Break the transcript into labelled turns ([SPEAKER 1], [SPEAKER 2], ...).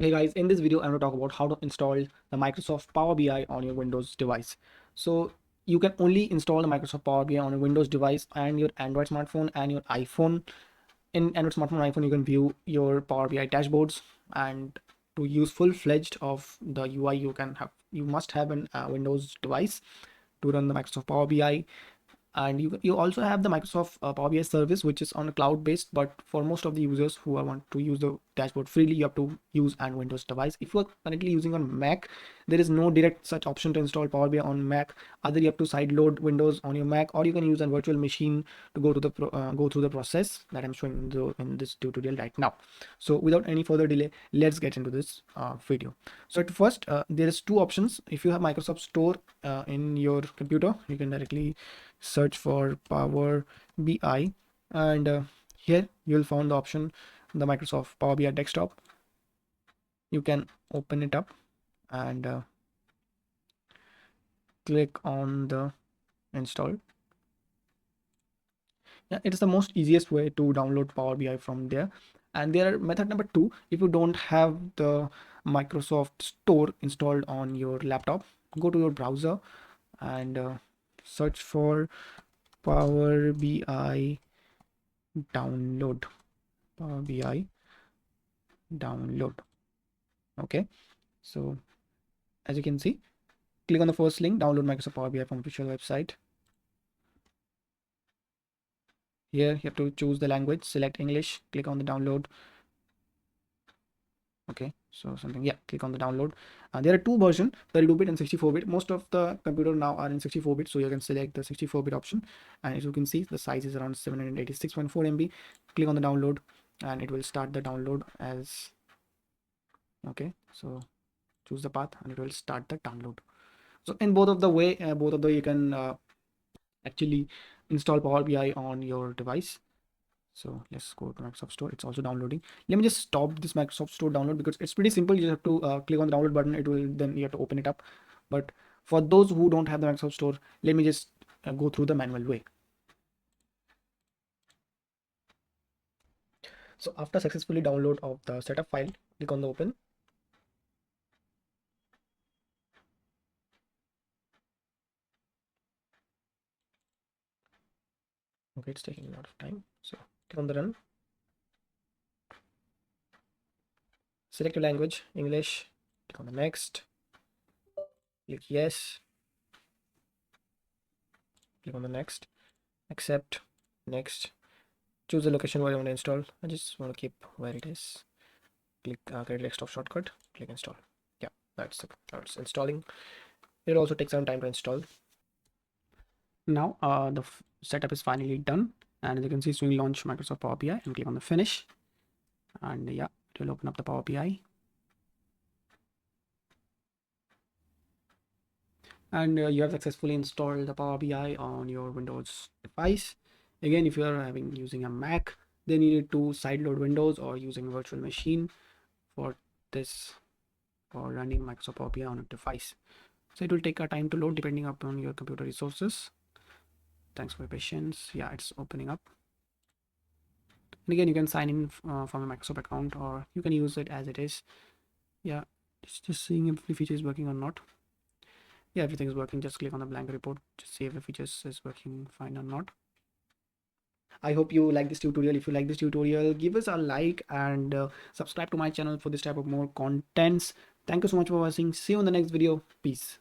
[SPEAKER 1] Hey guys, in this video I'm going to talk about how to install the Microsoft Power BI on your Windows device. So you can only install the Microsoft Power BI on a Windows device and your Android smartphone and your iPhone. In Android smartphone and iPhone, you can view your Power BI dashboards, and to use full-fledged of the UI, you must have an Windows device to run the Microsoft Power BI. And you also have the Microsoft Power BI service, which is on a cloud based, but for most of the users who want to use the dashboard freely, you have to use an Windows device. If you are currently using on Mac, there is no direct such option to install Power BI on Mac. Either you have to sideload Windows on your Mac, or you can use a virtual machine to go through the process that I'm showing in this tutorial right now. So without any further delay, let's get into this video. So at first, there is two options. If you have Microsoft Store in your computer, you can directly search for Power BI, and here you'll find the option, the Microsoft Power BI desktop. You can open it up and click on the install. Yeah, it is the most easiest way to download Power BI from there. And there are method number two. If you don't have the Microsoft Store installed on your laptop, go to your browser and search for Power BI download. Power BI download. Okay, so as you can see, click on the first link, download Microsoft Power BI from official website. Here you have to choose the language, select English, click on the download. Okay, so something, yeah, click on the download. There are two versions, 32-bit and 64-bit. Most of the computer now are in 64-bit, so you can select the 64-bit option. And as you can see, the size is around 786.4 MB. Click on the download and it will start the download as, okay, so choose the path and it will start the download. So in both of the you can actually install Power BI on your device. So let's go to Microsoft Store. It's also downloading. Let me just stop this Microsoft Store download because it's pretty simple. You have to click on the download button. It will, then you have to open it up. But for those who don't have the Microsoft Store, let me just go through the manual way. So after successfully download of the setup file, click on the open. Okay, it's taking a lot of time. So click on the run. Select your language, English. Click on the next. Click yes. Click on the next. Accept. Next. Choose the location where you want to install. I just want to keep where it is. Click create desktop shortcut. Click install. Yeah, that's installing. It also takes some time to install. Now the setup is finally done, and as you can see, it's doing launch Microsoft Power BI, and click on the finish, and yeah, it will open up the Power BI. And you have successfully installed the Power BI on your Windows device. Again, if you are using a Mac, then you need to sideload Windows or using a virtual machine for this, for running Microsoft Power BI on a device. So it will take a time to load depending upon your computer resources. Thanks for your patience. Yeah, it's opening up. And again, you can sign in from a Microsoft account, or you can use it as it is. Yeah, it's just seeing if the feature is working or not. Yeah, everything is working. Just click on the blank report to see if the features is working fine or not. I hope you like this tutorial. If you like this tutorial, give us a like and subscribe to my channel for this type of more contents. Thank you so much for watching. See you in the next video. Peace.